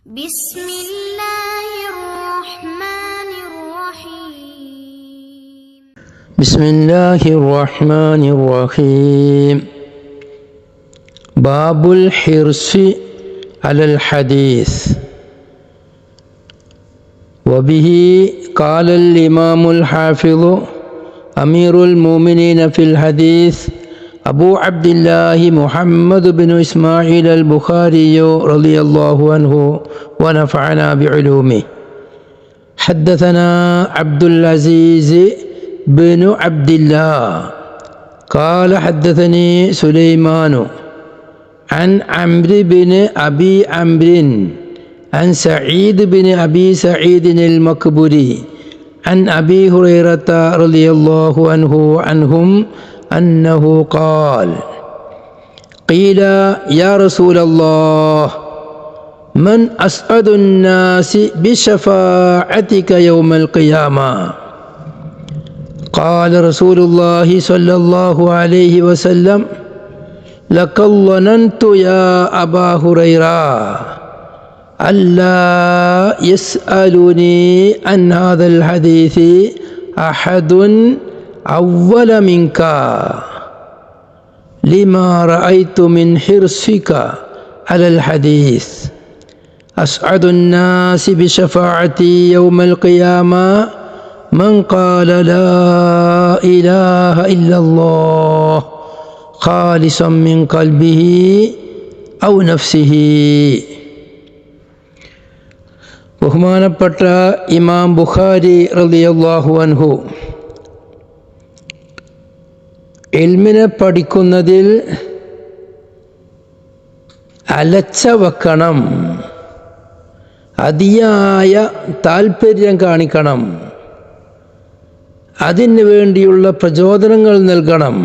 بسم الله الرحمن الرحيم بسم الله الرحمن الرحيم باب الحرص على الحديث وبه قال الإمام الحافظ أمير المؤمنين في الحديث أبو عبد الله محمد بن إسماعيل البخاري رضي الله عنه ونفعنا بعلومه. حدثنا عبد العزيز بن عبد الله قال حدثني سليمان عن عمرو بن أبي عمرو عن سعيد بن أبي سعيد المقبري عن أبي هريرة رضي الله عنهم أنه قال قيل يا رسول الله من أسعد الناس بشفاعتك يوم القيامة؟ قال رسول الله صلى الله عليه وسلم لقد ظننت يا أبا هريرة ألا يسألني عن هذا الحديث أحد أول منك لما رأيت من حرصك على الحديث. أسعد الناس بشفاعتي يوم القيامة من قال لا إله إلا الله خالصا من قلبه أو نفسه. ബഹുമാനപ്പെട്ട ഇമാം ബുഖാരി റളിയല്ലാഹു അൻഹു ഇൽമിനെ പഠിക്കുന്നതിൽ അലച്ച വെക്കണം, അതിയായ താല്പര്യം കാണിക്കണം, അതിനു വേണ്ടിയുള്ള പ്രചോദനങ്ങൾ നൽകണം.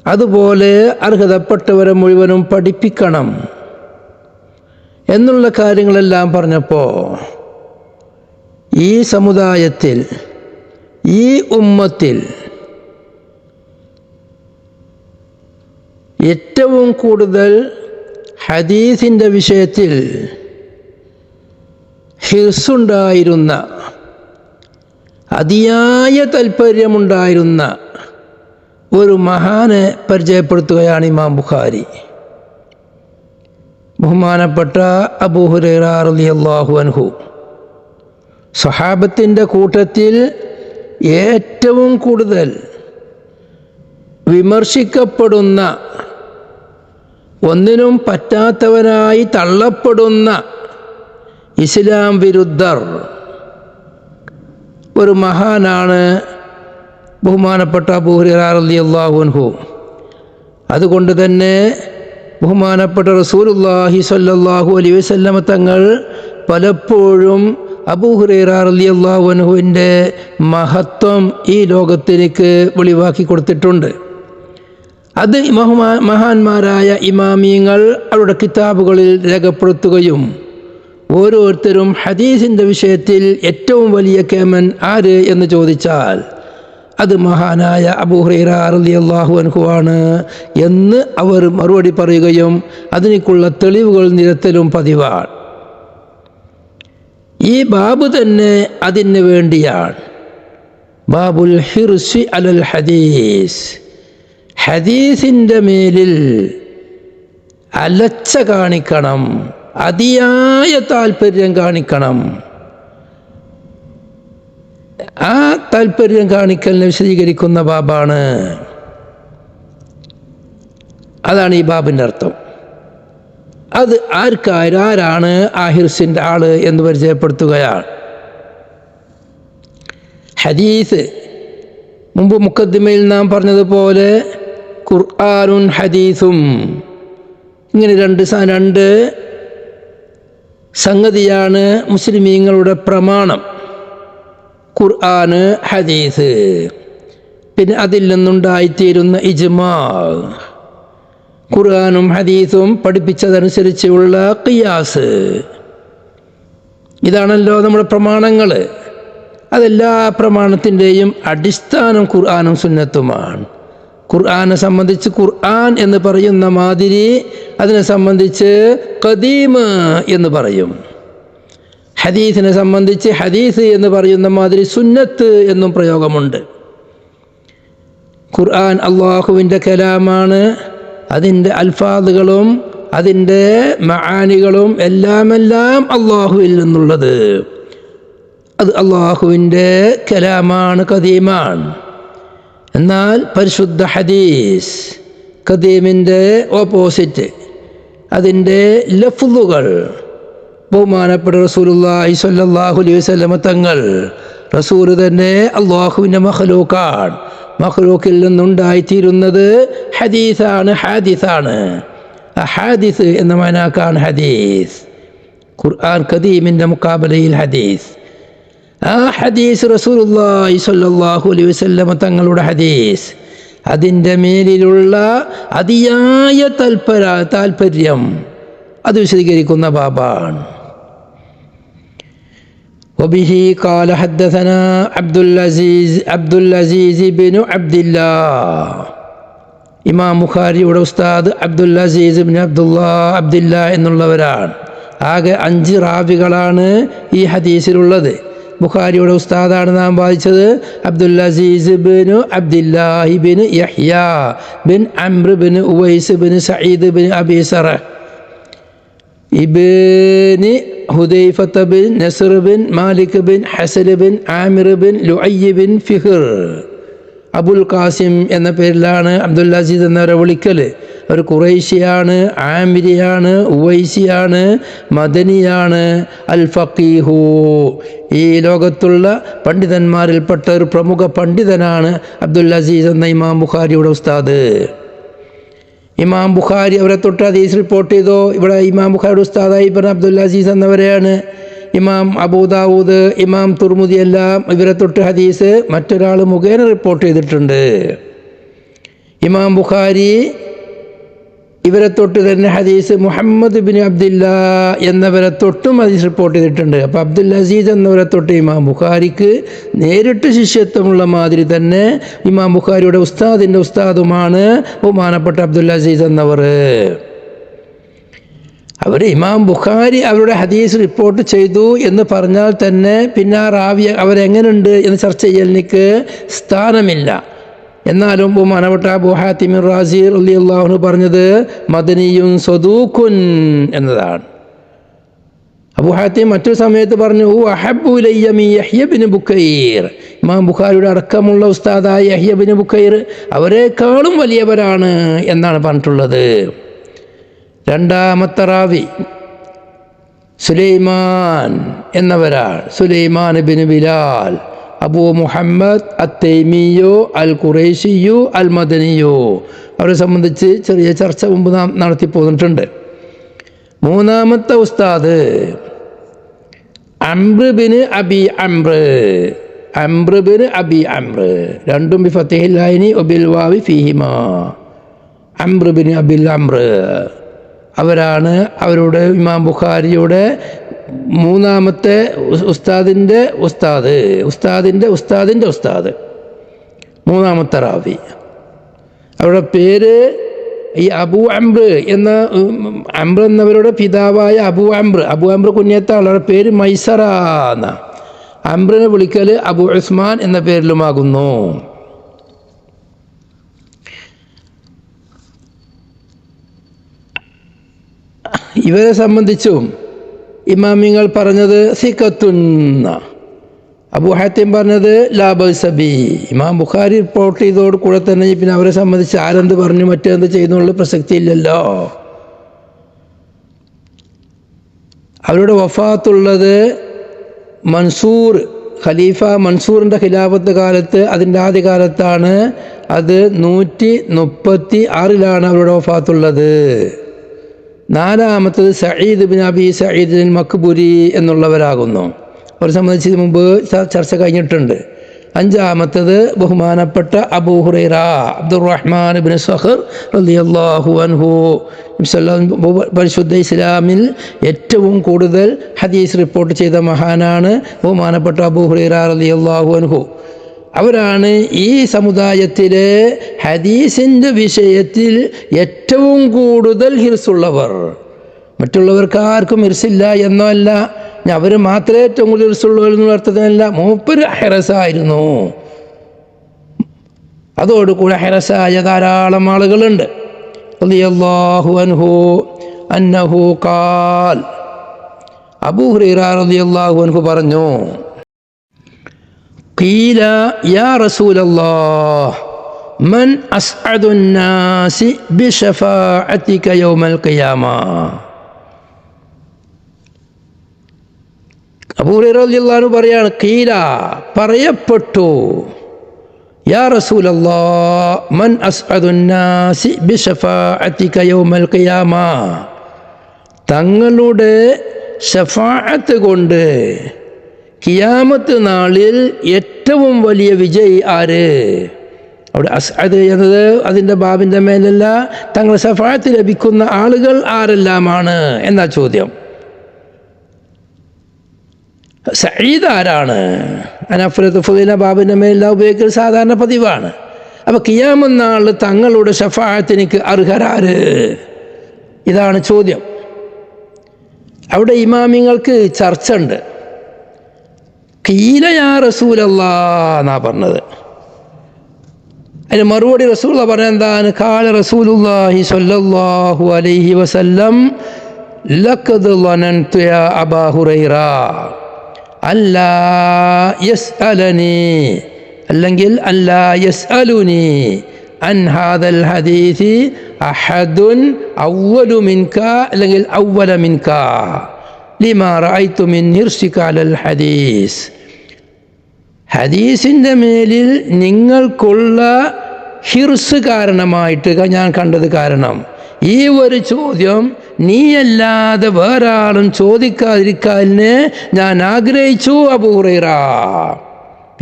അതുപോലെ അർഹതപ്പെട്ടവരെ മുഴുവനും പഠിപ്പിക്കണം എന്നുള്ള കാര്യങ്ങളെല്ലാം പറഞ്ഞപ്പോൾ ഈ സമുദായത്തിൽ, ഈ ഉമ്മത്തിൽ ഏറ്റവും കൂടുതൽ ഹദീസിൻ്റെ വിഷയത്തിൽ ഹിർസുണ്ടായിരുന്ന, അതിയായ താല്പര്യമുണ്ടായിരുന്ന ഒരു മഹാനെ പരിചയപ്പെടുത്തുകയാണ് ഇമാം ബുഖാരി. ബഹുമാനപ്പെട്ട അബൂ ഹുറൈറ റളിയല്ലാഹു അൻഹു സ്വഹാബത്തിൻ്റെ കൂട്ടത്തിൽ ഏറ്റവും കൂടുതൽ വിമർശിക്കപ്പെടുന്ന, ഒന്നിനും പറ്റാത്തവനായി തള്ളപ്പെടുന്ന ഇസ്ലാം വിരുദ്ധർ ഒരു മഹാനാണ് ബഹുമാനപ്പെട്ട അബൂ ഹുറൈറ റളിയല്ലാഹു അൻഹു. അതുകൊണ്ട് തന്നെ ബഹുമാനപ്പെട്ട റസൂലുള്ളാഹി സ്വല്ലല്ലാഹു അലൈഹി വസല്ലമ തങ്ങൾ പലപ്പോഴും അബൂ ഹുറൈറ റളിയല്ലാഹു അൻഹുവിൻ്റെ മഹത്വം ഈ ലോകത്തിലേക്ക് വെളിവാക്കി കൊടുത്തിട്ടുണ്ട്. അത് മഹാന്മാരായ ഇമാമിയങ്ങൾ അവരുടെ കിതാബുകളിൽ രേഖപ്പെടുത്തുകയും ഓരോരുത്തരും ഹദീസിൻ്റെ വിഷയത്തിൽ ഏറ്റവും വലിയ കേമൻ ആര് എന്ന് ചോദിച്ചാൽ അത് മഹാനായ അബൂ ഹുറൈറ റളിയല്ലാഹു അൻഹു ആണ് എന്ന് അവർ മറുപടി പറയുകയും അതിനുള്ള തെളിവുകൾ നിരത്തലും പതിവാണ്. ഈ ബാബ് തന്നെ അതിന് വേണ്ടിയാണ്. ബാബുൽ ഹിർസി അലൽ ഹദീസ്, ഹദീസിൻ്റെ മേലിൽ അലച്ച കാണിക്കണം, അതിയായ താല്പര്യം കാണിക്കണം. ആ താല്പര്യം കാണിക്കലിനെ വിശദീകരിക്കുന്ന ബാബാണ്. അതാണ് ഈ ബാബിൻ്റെ അർത്ഥം. അത് ആരാണ് ആ ഹിർസിൻ്റെ ആള് എന്ന് പരിചയപ്പെടുത്തുകയാണ്. ഹദീസ് മുമ്പ് മുഖദ്ദിമയിൽ നാം പറഞ്ഞതുപോലെ ഖുർആനും ഹദീസും, ഇങ്ങനെ രണ്ട് സംഗതിയാണ് മുസ്ലിമീങ്ങളുടെ പ്രമാണം. ഖുർആന്, ഹദീസ്, പിന്നെ അതിൽ നിന്നുണ്ടായിത്തീരുന്ന ഇജ്മാ, ഖുർആനും ഹദീസും പഠിപ്പിച്ചതനുസരിച്ചുള്ള ഖിയാസ്, ഇതാണല്ലോ നമ്മുടെ പ്രമാണങ്ങൾ. അതെല്ലാ പ്രമാണത്തിൻ്റെയും അടിസ്ഥാനം ഖുർആനും സുന്നത്തുമാണ്. ഖുർആനെ സംബന്ധിച്ച് ഖുർആൻ എന്ന് പറയുന്ന മാതിരി അതിനെ സംബന്ധിച്ച് ഖദീം എന്ന് പറയും. ഹദീസിനെ സംബന്ധിച്ച് ഹദീസ് എന്ന് പറയുന്ന മാതിരി സുന്നത്ത് എന്നും പ്രയോഗമുണ്ട്. ഖുർആൻ അള്ളാഹുവിൻ്റെ കലാമാണ്. അതിൻ്റെ അൽഫാദുകളും അതിൻ്റെ മആനികളും എല്ലാം അള്ളാഹുവിൽ നിന്നുള്ളത്. അത് അള്ളാഹുവിൻ്റെ കലാമാണ്, ഖദീമാണ്. എന്നാൽ പരിശുദ്ധ ഹദീസ് ഖദീമിൻ്റെ ഓപ്പോസിറ്റ്, അതിൻ്റെ ലഫ്ളുകൾ ബഹുമാനപ്പെട്ട റസൂലുള്ളാഹി സ്വല്ലല്ലാഹു അലൈഹി വസല്ലമ തങ്ങൾ, റസൂൽ തന്നെ അള്ളാഹുവിൻ്റെ മഖ്ലൂഖാണ്. മഖ്ലൂഖിൽ നിന്നുണ്ടായിത്തീരുന്നത് ഹദീസാണ്, ഹാദിസാണ്. ഹാദിസ് എന്ന മനാക്കാണ് ഹദീസ്. ഖുർആൻ ഖദീമിൻ്റെ മുഖാബലയിൽ ഹദീസ്. ആ ഹദീസ് റസൂലുള്ളാഹി സ്വല്ലല്ലാഹു അലൈഹി വസല്ലമ തങ്ങളുടെ ഹദീസ്, അതിൻ്റെ മേലിലുള്ള അതിയായ താൽപര്യം അത് വിശദീകരിക്കുന്ന ബാബാണ്. وبه قال حدثنا عبد العزيز بن عبد الله. ഇമാം ബുഖാരിയുടെ ഉസ്താദ് അബ്ദുൽ അസീസ് ബിൻ അബ്ദുല്ല എന്നുള്ളവരാണ്. ആകെ 5 റാവികളാണ് ഈ ഹദീസിലുള്ളത്. ബുഖാരിയുടെ ഉസ്താദാണ് നാം വായിച്ചത് Abdul Aziz bin Abdillahi bin Yahya bin Amr bin Uwais bin Saeed bin Abi Sarh Ibni Hudhaifa bin Nasr bin Malik bin Hasan bin Amir bin Luayy bin Fihr. Abul Qasim എന്ന പേരിലാണ് അബ്ദുൽ അസീസ് എന്നവരെ വിളിക്കൽ. ഒരു ഖുറൈശിയാണ്, ആമിരിയാണ്, ഉവൈസിയാണ്, മദനിയാണ്, അൽ ഫഖീഹു. ഈ ലോകത്തുള്ള പണ്ഡിതന്മാരിൽപ്പെട്ട ഒരു പ്രമുഖ പണ്ഡിതനാണ് അബ്ദുൽ അസീസ് എന്ന ഇമാം ബുഖാരിയുടെ ഉസ്താദ്. ഇമാം ബുഖാരി അവരെ തൊട്ട് ഹദീസ് റിപ്പോർട്ട് ചെയ്തോ. ഇവിടെ ഇമാം ബുഖാരിയുടെ ഉസ്താദായി പറഞ്ഞ അബ്ദുൽ അസീസ് എന്നവരെയാണ്. ഇമാം അബൂ ദാവൂദ്, ഇമാം തുർമുദി എല്ലാം ഇവരെ തൊട്ട് ഹദീസ് മറ്റൊരാൾ മുഖേന റിപ്പോർട്ട് ചെയ്തിട്ടുണ്ട്. ഇമാം ബുഖാരി ഇവരെ തൊട്ട് തന്നെ ഹദീസ് മുഹമ്മദ് ബിൻ അബ്ദില്ല എന്നവരെ തൊട്ടും ഹദീസ് റിപ്പോർട്ട് ചെയ്തിട്ടുണ്ട്. അപ്പോൾ അബ്ദുൽ അസീസ് എന്നവരെ തൊട്ട് ഇമാം ബുഖാരിക്ക് നേരിട്ട് ശിഷ്യത്വമുള്ള മാതിരി തന്നെ ഇമാം ബുഖാരിയുടെ ഉസ്താദിൻ്റെ ഉസ്താദുമാണ് ബഹുമാനപ്പെട്ട അബ്ദുൽ അസീസ് എന്നവർ. അവർ ഇമാം ബുഖാരി അവരുടെ ഹദീസ് റിപ്പോർട്ട് ചെയ്തു എന്ന് പറഞ്ഞാൽ തന്നെ പിന്നെ ആ റാവി അവരെങ്ങനെയുണ്ട് എന്ന് ചർച്ച ചെയ്യൽ എനിക്ക് സ്ഥാനമില്ല. എന്നാലും ബഹുമാനപ്പെട്ട അബൂ ഹാത്തിം റാസി റളിയല്ലാഹു അൻഹു പറഞ്ഞത് മദനിയുൻ സദൂഖുൻ എന്നതാണ്. അബൂ ഹാത്തിം മറ്റൊരു സമയത്ത് പറഞ്ഞു അഹബ്ബു ഇലയ്യ മിൻ യഹ്യ ബിൻ ബുക്കൈർ. ഇമാം ബുഖാരിയുടെ അടക്കമുള്ള ഉസ്താദായ യഹ്യ ബിൻ ബുക്കൈർ അവരെക്കാളും വലിയവരാണ് എന്നാണ് പറഞ്ഞിട്ടുള്ളത്. രണ്ടാമത്തെ റാവി സുലൈമാൻ എന്നവരാണ്. സുലൈമാൻ ബിൻ ബിലാൽ അബൂ മുഹമ്മദ് അത്തൈമിയോ അൽ ഖുറൈശിയോ അൽ മദനിയോ. അവരെ സംബന്ധിച്ച് ചെറിയ ചർച്ച മുമ്പ് നാം നടത്തിപ്പോന്നിട്ടുണ്ട്. മൂന്നാമത്തെ ഉസ്താദ് അംർ ബിൻ അബി അംർ. രണ്ടും ബി ഫതഹിൽ ഐനി വബിൽ വാവി ഫീഹിമാ. അംർ ബിൻ അബിൽ അംർ അവരാണ് അവരുടെ ഇമാം ബുഖാരിയുടെ മൂന്നാമത്തെ ഉസ്താദിൻ്റെ ഉസ്താദ് മൂന്നാമത്തെ റാവി. അവരുടെ പേര് ഈ അബൂ അംർ എന്നവരുടെ പിതാവായ അബൂ അംർ കുഞ്ഞത്താണ്. അവരുടെ പേര് മൈസറ എന്ന. അംറിനെ വിളിക്കൽ അബൂ ഉസ്മാൻ എന്ന പേരിലുമാകുന്നു. ഇവരെ സംബന്ധിച്ചും ഇമാമിങ്ങൾ പറഞ്ഞത് സിഖത്തുന്ന, അബൂ ഹാത്തിം പറഞ്ഞത് ലാ ബഅസ ബി. ഇമാം ബുഖാരി റിപ്പോർട്ട് ചെയ്തതോട് കൂടെ തന്നെ പിന്നെ അവരെ സംബന്ധിച്ച് ആരെന്ത് പറഞ്ഞു മറ്റെന്ത് ചെയ്യുന്നുള്ള പ്രസക്തി ഇല്ലല്ലോ. അവരുടെ വഫാത്തുള്ളത് മൻസൂർ ഖലീഫ മൻസൂറിൻ്റെ ഖിലാഫത്ത് കാലത്ത്, അതിൻ്റെ ആദ്യകാലത്താണ്. അത് 136 അവരുടെ വഫാത്തുള്ളത്. നാലാമത്തത് സഈദ് ബിൻ അബി സഈദ് അൽ മഖ്ബൂരി എന്നുള്ളവരാകുന്നു. അവരെ സംബന്ധിച്ച് മുമ്പ് ചർച്ച കഴിഞ്ഞിട്ടുണ്ട്. അഞ്ചാമത്തത് ബഹുമാനപ്പെട്ട അബൂ ഹുറൈറ അബ്ദുറഹ്മാൻ ഇബ്നു സഖർ റളിയല്ലാഹു അൻഹു. പരിശുദ്ധ ഇസ്ലാമിൽ ഏറ്റവും കൂടുതൽ ഹദീസ് റിപ്പോർട്ട് ചെയ്ത മഹാനാണ് ബഹുമാനപ്പെട്ട അബൂ ഹുറൈറ റളിയല്ലാഹു അൻഹു. അവരാണ് ഈ സമുദായത്തിലെ ഹദീസിൻ്റെ വിഷയത്തിൽ ഏറ്റവും കൂടുതൽ ഹിർസുള്ളവർ. മറ്റുള്ളവർക്ക് ആർക്കും ഹിർസില്ല എന്നല്ല, അവർ മാത്രമേ ഏറ്റവും കൂടുതൽ ഹിർസുള്ളവർ എന്നുള്ള അർത്ഥത്തിനല്ല, മൂപ്പര് ഹിറസായിരുന്നു. അതോടുകൂടെ ഹിറസായ ധാരാളം ആളുകളുണ്ട്. റളിയല്ലാഹു അൻഹു അന്നഹു ഖാൽ, അബൂ ഹുറൈറ റളിയല്ലാഹു അൻഹു പറഞ്ഞു, ഖീല യാ റസൂലല്ലാഹ് മൻ അസ്അദുൻ നാസി ബിശഫാഅതിക യൗമൽ ഖിയാമ. അബൂ ഹുറൈറ റളിയല്ലാഹു അൻഹു പറയാണ്, ഖീല പറയപ്പെട്ടു, യാ റസൂലല്ലാഹ് മൻ അസ്അദുൻ നാസി ബിശഫാഅതിക യൗമൽ ഖിയാമ, തങ്ങളുടെ ശഫാഅത്ത് കൊണ്ട് ഖിയാമത്ത് നാളിൽ ഏറ്റവും വലിയ വിജയി ആര്? അവിടെ അസ്അദ് എന്നത് അതിൻ്റെ ബാബിൻ്റെ മേലല്ല, തങ്ങളുടെ ശഫാഅത്ത് ലഭിക്കുന്ന ആളുകൾ ആരെല്ലാമാണ് എന്നാ ചോദ്യം. സഈദ് ആരാണ്? അനഫ്രത്ത് ഫുദിന ബാബിൻ്റെ മേലെല്ലാം ഉപയോഗിക്കൽ സാധാരണ പതിവാണ്. അപ്പോൾ ഖിയാമത്ത് നാളിൽ തങ്ങളുടെ ശഫാഅത്തിനിക്ക് അർഹരാര്? ഇതാണ് ചോദ്യം. അവിടെ ഇമാമിങ്ങൾക്ക് ചർച്ച ഉണ്ട്. ഖീല യാ റസൂലല്ലാഹ് എന്നാ പറഞ്ഞത്. അതിന് മറുപടി റസൂൽ പറഞ്ഞ എന്താണ്? ഖാല റസൂലുള്ളാഹി സ്വല്ലല്ലാഹു അലൈഹി വസല്ലം ലഖദ് ളനൻതു യാ അബാ ഹുറൈറ അല്ലാ യസ്അലനി, അല്ലെങ്കിൽ അല്ലാ യസ്അലുനി അൻ ഹാദൽ ഹദീസി അഹദുൻ അവ്വലു മിൻക, അല്ലെങ്കിൽ അവ്വല മിൻക ലിമാ റഅയ്തു മിൻ ഹിർസിക അലൽ ഹദീസ്. ഹദീസിൻ്റെ മേലിൽ നിങ്ങൾക്കുള്ള ഹിർസ് കാരണമായിട്ട് ഞാൻ കണ്ടത് കാരണം ഈ ഒരു ചോദ്യം നീയല്ലാതെ വേറെ ആളും ചോദിക്കാതിരിക്കാനെ ഞാൻ ആഗ്രഹിച്ചു അബൂ ഹുറൈറ.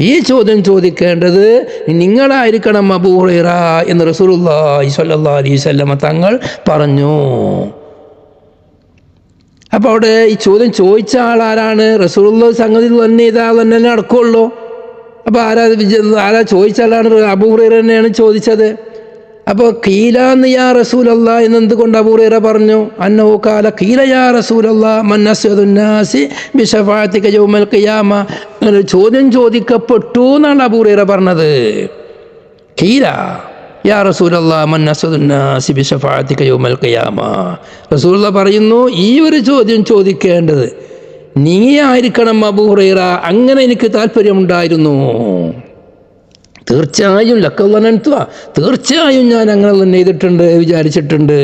ഈ ചോദ്യം ചോദിക്കേണ്ടത് നിങ്ങളായിരിക്കണം അബൂ ഹുറൈറ എന്ന് റസൂലുള്ളാഹി സ്വല്ലല്ലാഹു അലൈഹി വസല്ലം തങ്ങൾ പറഞ്ഞു. അപ്പോൾ അവിടെ ഈ ചോദ്യം ചോദിച്ച ആളാരാണ്? റസൂലുള്ളാഹി സംഗതി തന്നെ ഇതാ തന്നെ നടക്കുള്ളൂ. അപ്പോൾ ആരാ ചോദിച്ച ആളാണ്? അബൂ ഹുറൈറ തന്നെയാണ് ചോദിച്ചത്. അപ്പോൾ ഖീലാന്ന് യാ റസൂലല്ലാഹ് എന്നെന്തുകൊണ്ട് അബൂ ഹുറൈറ പറഞ്ഞു? അന്നഹു ഖാല ഖീല യാ റസൂലല്ലാഹ് മൻ അസ്അദുൻ നാസി ബിശഫാഅതിക യൗമൽ ഖിയാമ. അങ്ങനെ ചോദ്യം ചോദിക്കപ്പെട്ടു എന്നാണ് അബൂ ഹുറൈറ പറഞ്ഞത്. ഖീല യാ റസൂലല്ലാഹ് മൻ അസ്അദുൻ നാസി ബിശഫാഅതിക യൗമൽ ഖിയാമ. റസൂലുള്ളാഹി പറയുന്നു, ഈ ഒരു ചോദ്യം ചോദിക്കേണ്ടത് നീ ആയിരിക്കണം അബൂ ഹുറൈറ, അങ്ങനെ എനിക്ക് താല്പര്യമുണ്ടായിരുന്നു. തീർച്ചയായും ലക്കവനന്തുവ, തീർച്ചയായും ഞാൻ അങ്ങനെ തന്നെ ചെയ്തിട്ടുണ്ട്, വിചാരിച്ചിട്ടുണ്ട്.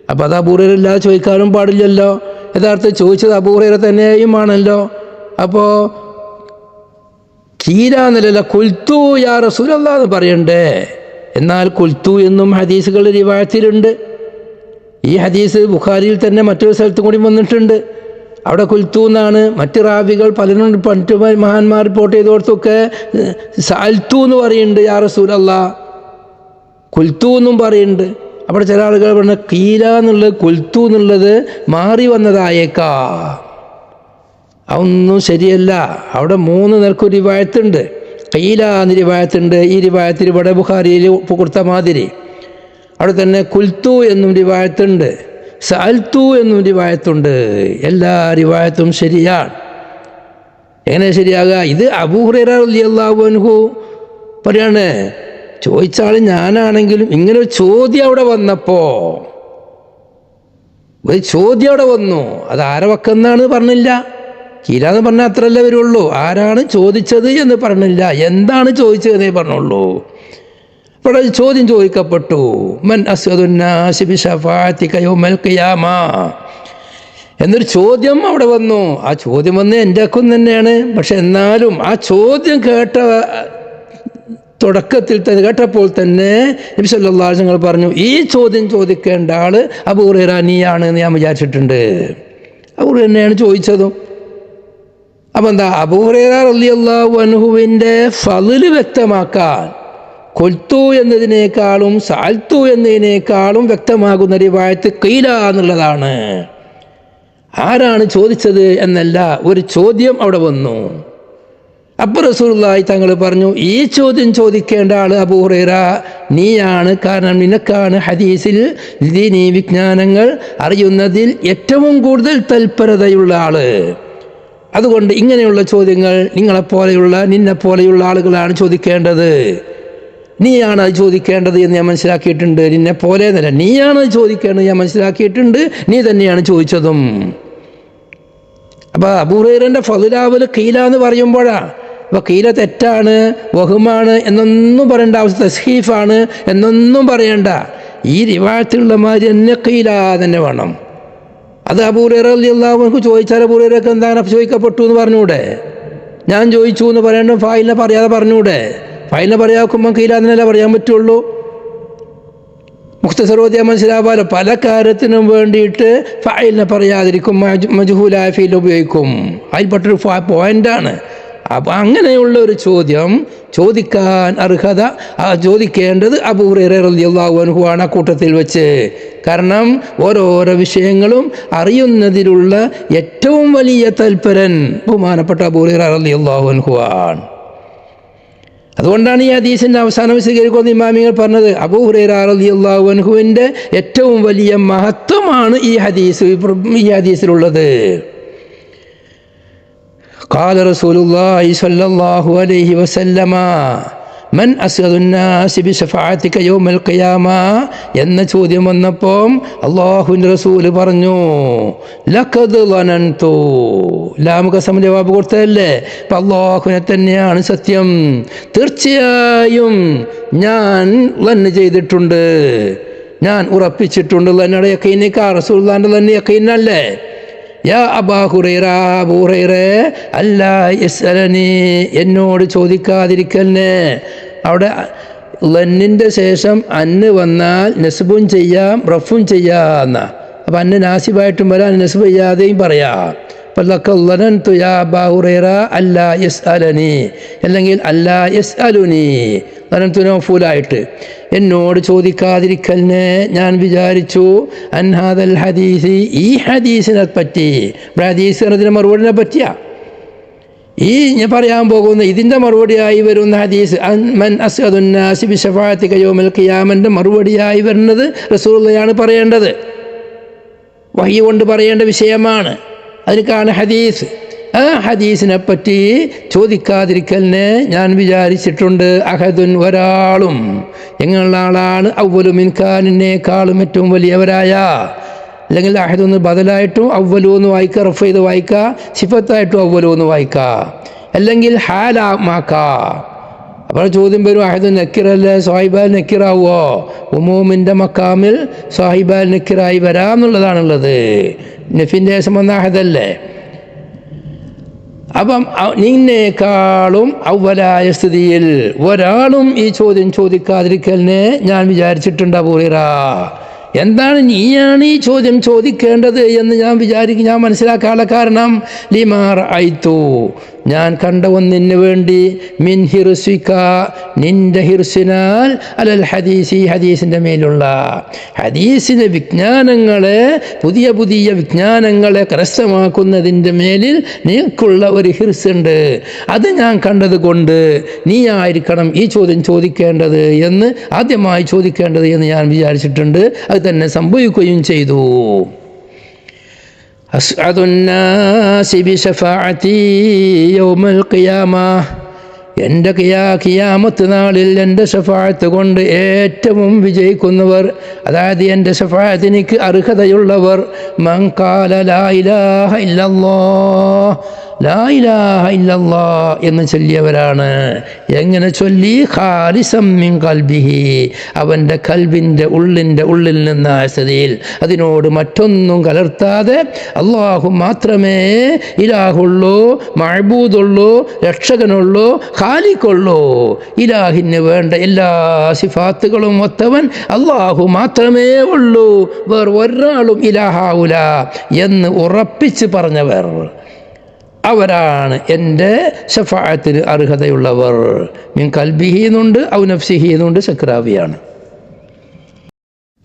അപ്പോൾ അത് അബൂ ഹുറൈറ ഇല്ലാതെ ചോദിക്കാനും പാടില്ലല്ലോ. യഥാർത്ഥം ചോദിച്ചത് അബൂ ഹുറൈറ തന്നെയുമാണല്ലോ. അപ്പോൾ ഖീലാന്നല്ല കുൽത്തു യാ റസൂലല്ലാഹ് എന്ന് പറയണ്ടേ. എന്നാൽ കുൽത്തു എന്നും ഹദീസുകളുടെ റിവായത്തിലുണ്ട്. ഈ ഹദീസ് ബുഖാരിയിൽ തന്നെ മറ്റൊരു സ്ഥലത്തും കൂടി വന്നിട്ടുണ്ട്. അവിടെ കുൽത്തു എന്നാണ്. മറ്റ് റാവികൾ പലരും മറ്റു മഹാന്മാർ റിപ്പോർട്ട് ചെയ്തോടത്തൊക്കെ സഅൽത്തു എന്ന് പറയുന്നുണ്ട്, യാ റസൂലല്ലാഹ് കുൽത്തു എന്നും പറയുന്നുണ്ട്. അവിടെ ചില ആളുകൾ പറഞ്ഞ ഖീല എന്നുള്ളത് കുൽത്തു എന്നുള്ളത് മാറി വന്നതായേക്കാ. അതൊന്നും ശരിയല്ല. അവിടെ 3 നിലക്കൊരു റിവായത്തുണ്ട്. ഖീല എന്ന റിവായത്തുണ്ട്. ഈ റിവായത്തിൽ ഇവിടെ ബുഖാരിയിൽ കൊടുത്ത മാതിരി അവിടെ തന്നെ കുൽത്തു എന്നും റിവായത്തുണ്ട്, സഅൽത്തു എന്നും റിവായത്തുണ്ട്. എല്ലാ റിവായത്തും ശരിയാണ്. എങ്ങനെ ശരിയാകുക? ഇത് അബൂ ഹുറൈറ റളിയല്ലാഹു അൻഹു പറയാണ്, ചോദിച്ച ആൾ ഞാനാണെങ്കിലും ഇങ്ങനെ ഒരു ചോദ്യം അവിടെ വന്നപ്പോൾ, ഒരു ചോദ്യം അവിടെ വന്നു, അത് ആരെ വക്കെന്നാണ് പറഞ്ഞില്ല. കീലാന്ന് പറഞ്ഞാൽ അത്രല്ലേ വരുള്ളൂ. ആരാണ് ചോദിച്ചത് എന്ന് പറഞ്ഞില്ല, എന്താണ് ചോദിച്ചതെന്നേ പറഞ്ഞുള്ളൂ. അപ്പോൾ ചോദ്യം ചോദിക്കപ്പെട്ടു, മൻ അസ്അദുൻ നാസി ബിശഫാഅതിക യൗമൽ ഖിയാമ എന്നൊരു ചോദ്യം അവിടെ വന്നു. ആ ചോദ്യം വന്ന് എൻ്റെ അക്കും തന്നെയാണ്. പക്ഷെ എന്നാലും ആ ചോദ്യം തുടക്കത്തിൽ തന്നെ കേട്ടപ്പോൾ തന്നെ നബി സല്ലല്ലാഹു അലൈഹി വസല്ലം പറഞ്ഞു, ഈ ചോദ്യം ചോദിക്കേണ്ട ആൾ അബൂ ഹുറൈറ നീയാണ് എന്ന് ഞാൻ വിചാരിച്ചിട്ടുണ്ട്. അബൂ ഹുറൈറ തന്നെയാണ് ചോദിച്ചതും. അപ്പം എന്താ, അബൂ ഹുറൈറ റളിയല്ലാഹു അൻഹുവിൻ്റെ ഫളിൽ വ്യക്തമാക്കാൻ കൊൽത്തു എന്നതിനേക്കാളും സഅൽത്തു എന്നതിനേക്കാളും വ്യക്തമാകുന്ന റിവായത്ത് ഖീല എന്നുള്ളതാണ്. ആരാണ് ചോദിച്ചത് എന്നല്ല, ഒരു ചോദ്യം അവിടെ വന്നു. അപ്പോൾ റസൂലുള്ളാഹി തങ്ങൾ പറഞ്ഞു, ഈ ചോദ്യം ചോദിക്കേണ്ട ആൾ അബൂ ഹുറൈറ നീയാണ്. കാരണം നിനക്കാണ് ഹദീസിൽ ദീനീ വിജ്ഞാനങ്ങൾ അറിയുന്നതിൽ ഏറ്റവും കൂടുതൽ തൽപരതയുള്ള ആള്. അതുകൊണ്ട് ഇങ്ങനെയുള്ള ചോദ്യങ്ങൾ നിന്നെപ്പോലെയുള്ള ആളുകളാണ് ചോദിക്കേണ്ടത്. നീയാണ് അത് ചോദിക്കേണ്ടത് എന്ന് ഞാൻ മനസ്സിലാക്കിയിട്ടുണ്ട്. നിന്നെ പോലെ എന്നല്ല, നീയാണ് അത് ചോദിക്കേണ്ടത് ഞാൻ മനസ്സിലാക്കിയിട്ടുണ്ട്. നീ തന്നെയാണ് ചോദിച്ചതും. അപ്പോൾ അബൂ ഹുറൈറയുടെ ഫളിലാവൽ ഖീല എന്ന് പറയുമ്പോഴാണ്. അപ്പോൾ ഖീല തെറ്റാണ്, വഹുമാണ് എന്നൊന്നും പറയേണ്ട ആവശ്യം, തസ്ഹീഫാണ് എന്നൊന്നും പറയണ്ട. ഈ റിവായത്തിലുള്ള മാതിരി തന്നെ ഖീല തന്നെ വേണം. അത് അബൂ ഹുറൈറ റളിയല്ലാഹു അൻഹു ചോദിച്ചാൽ അബൂ ഹുറൈറക്ക് എന്താണ് ചോദിക്കപ്പെട്ടു എന്ന് പറഞ്ഞൂടെ? ഞാൻ ചോദിച്ചു എന്ന് പറയേണ്ട ഫായിലിനെ പറയാതെ പറഞ്ഞൂടെ? ഫായിലിനെ പറയാക്കുമ്പോൾ ഖീല എന്നല്ല പറയാൻ പറ്റുള്ളൂ. മുഖ്തസറോദ്യ മനസ്സിലാവാലോ. പല കാര്യത്തിനും വേണ്ടിയിട്ട് ഫായിലിനെ പറയാതിരിക്കും, മജ്ഹൂലായ ഫീൽ ഉപയോഗിക്കും. അതിൽപ്പെട്ടൊരു പോയിൻ്റാണ്. അപ്പം അങ്ങനെയുള്ള ഒരു ചോദ്യം ചോദിക്കാൻ അർഹത ചോദിക്കേണ്ടത് അബൂ ഹുറൈറ റളിയല്ലാഹു അൻഹു ആണ് കൂട്ടത്തിൽ വെച്ച്. കാരണം ഓരോരോ വിഷയങ്ങളും അറിയുന്നതിലുള്ള ഏറ്റവും വലിയ തൽപരൻ ബഹുമാനപ്പെട്ട അബൂ ഹുറൈറ റളിയല്ലാഹു അൻഹു ആണ്. അതുകൊണ്ടാണ് ഈ ഹദീസിൻ്റെ അവസാനം സ്വീകരിക്കുന്ന ഇമാമികൾ പറഞ്ഞത് അബൂ ഹുറൈറ റളിയല്ലാഹു അൻഹുവിൻ്റെ ഏറ്റവും വലിയ മഹത്വമാണ് ഈ ഹദീസിലുള്ളത്. قال رسول الله صلى الله عليه وسلم من أسعد الناس بشفاعتك يوم القيامة എന്ന ചോദ്യം വന്നപ്പോൾ അള്ളാഹുവിൻ്റെ റസൂൽ പറഞ്ഞു ലഖദ് ളനന്തു. ലാമുഖസം ജവാബ് കൊടുത്തതല്ലേ? അപ്പം അള്ളാഹുവിനെ തന്നെയാണ് സത്യം. തീർച്ചയായും ഞാൻ ലന്ന് ചെയ്തിട്ടുണ്ട്, ഞാൻ ഉറപ്പിച്ചിട്ടുണ്ട്. ലന്നയുടെ യഖീനിക്കാ റസൂലുള്ളാഹിന്റെ ലന്ന് യഖീനല്ലേ? യാ അബൂ ഹുറൈറ, അബൂ ഹുറൈറ അല്ലാ യസ്അലനി, എന്നോട് ചോദിക്കാതിരിക്കലിനെ. അവിടെ ലന്നിൻ്റെ ശേഷം അന്ന് വന്നാൽ നസ്ബും ചെയ്യാം റഫും ചെയ്യാന്ന. അപ്പം അന്ന് നാസിബായിട്ടും വരാൻ നസ്ബ് ചെയ്യാതെയും പറയാം. അപ്പം ലഖദ് യാ അബൂ ഹുറൈറ അല്ലാ യസ്അലനി, അല്ലെങ്കിൽ അല്ലാ യസ്അലുനി ഫൂലായിട്ട് എന്നോട് ചോദിക്കാതിരിക്കലിനെ ഞാൻ വിചാരിച്ചു. അൻഹാദൽ ഹദീസ്, ഈ ഹദീസിനെ പറ്റി. ഹദീസ് എന്നതിൻ്റെ മറുപടിനെ പറ്റിയാ ഈ ഞാൻ പറയാൻ പോകുന്ന ഇതിൻ്റെ മറുപടിയായി വരുന്ന ഹദീസ് മൻ അസ്അദുന്നാസി ബിശഫാഅതിക യൗമൽ ഖിയാമൻ്റെ മറുപടിയായി വരുന്നത് റസൂലുള്ളാഹിയാണ് പറയേണ്ടത്. വഹി കൊണ്ട് പറയേണ്ട വിഷയമാണ്. അതിനേക്കാണ് ഹദീസ്. ആ ഹദീസിനെ പറ്റി ചോദിക്കാതിരിക്കലിനെ ഞാൻ വിചാരിച്ചിട്ടുണ്ട്. അഹദുൻ, ഒരാളും. എങ്ങനെയുള്ള ആളാണ്? അവ്വലു മിൻകാനിനേക്കാളും ഏറ്റവും വലിയവരായ. അല്ലെങ്കിൽ അഹദൊന്ന് ബദലായിട്ടും അവ്വലു എന്ന് വായിക്കുക, റഫ് ചെയ്ത് വായിക്കുക, സിഫത്തായിട്ടും അവ്വലു എന്ന് വായിക്കുക, അല്ലെങ്കിൽ ഹാലാമാക്കുക. അപ്പോൾ ചോദ്യം വരും, അഹദുൻ നക്കിറല്ലേ, സാഹിബാൽ നക്കിറാവോ? ഉമൂമിൻ്റെ മക്കാമിൽ സാഹിബാൽ നക്കിറായി വരാമെന്നുള്ളതാണുള്ളത്. നഫിൻ്റെ ശേഷം വന്ന അഹദല്ലേ. അപ്പം നിന്നേക്കാളും അവലായ സ്ഥിതിയിൽ ഒരാളും ഈ ചോദ്യം ചോദിക്കാതിരിക്കലിനെ ഞാൻ വിചാരിച്ചിട്ടുണ്ട് അബൂ ഹുറൈറ. എന്താണ് നീയാണ് ഈ ചോദ്യം ചോദിക്കേണ്ടത് എന്ന് ഞാൻ മനസ്സിലാക്കാനുള്ള കാരണം ലിമാർ ഐത്തു, ഞാൻ കണ്ട ഒന്നിന് വേണ്ടി മിൻ ഹിർസിക, നിന്റെ ഹിർസിനാൽ അലൽ ഹദീസി, ഹദീസിൻ്റെ മേലുള്ള ഹദീസിൻ്റെ വിജ്ഞാനങ്ങളെ, പുതിയ പുതിയ വിജ്ഞാനങ്ങളെ കരസ്ഥമാക്കുന്നതിൻ്റെ മേലിൽ നിനക്കുള്ള ഒരു ഹിർസുണ്ട്. അത് ഞാൻ കണ്ടത് കൊണ്ട് നീ ആയിരിക്കണം ഈ ചോദ്യം ചോദിക്കേണ്ടത് എന്ന്, ആദ്യമായി ചോദിക്കേണ്ടത് എന്ന് ഞാൻ വിചാരിച്ചിട്ടുണ്ട്. അത് തന്നെ സംഭവിക്കുകയും ചെയ്തു. അസ്അദുന്നാസി ബിശഫാഅതി യൗമൽ ഖിയാമ, എൻ്റെ ഖിയാമത്ത് നാളിൽ എൻ്റെ ശഫാഅത്ത് കൊണ്ട് ഏറ്റവും വിജയിക്കുന്നവർ, അതായത് എൻ്റെ ശഫാഅത്ത് എനിക്ക് അർഹതയുള്ളവർ, മൻ ഖാല ലാ ഇലാഹ ഇല്ലല്ലാഹ്, ലാ ഇലാഹ ഇല്ലല്ലാഹ് എന്ന് ചൊല്ലിയവരാണ്. എങ്ങനെ ചൊല്ലി? ഖാലിസം മിൻ ഖൽബിഹി, അവൻ്റെ കൽബിൻ്റെ ഉള്ളിൽ നിന്നായ സ്ഥിതിയിൽ, അതിനോട് മറ്റൊന്നും കലർത്താതെ അള്ളാഹു മാത്രമേ ഇലാഹുള്ളൂ, മഅബൂദുള്ളൂ, രക്ഷകനുള്ളൂ, ഖാലിഖുള്ളൂ. ഇലാഹിന് വേണ്ട എല്ലാ സിഫാത്തുകളും ഒത്തവൻ അള്ളാഹു മാത്രമേ ഉള്ളൂ, വേറെ ഒരാളും ഇലാഹാവൂല എന്ന് ഉറപ്പിച്ച് പറഞ്ഞവർ, അവരാണ് എൻ്റെ ശഫാഅത്തിന് അർഹതയുള്ളവർ. മിൻ കൽബിഹി എന്നുണ്ട്, ഔ നഫ്സിഹി എന്നുണ്ട്, സക്രാവിയാണ്.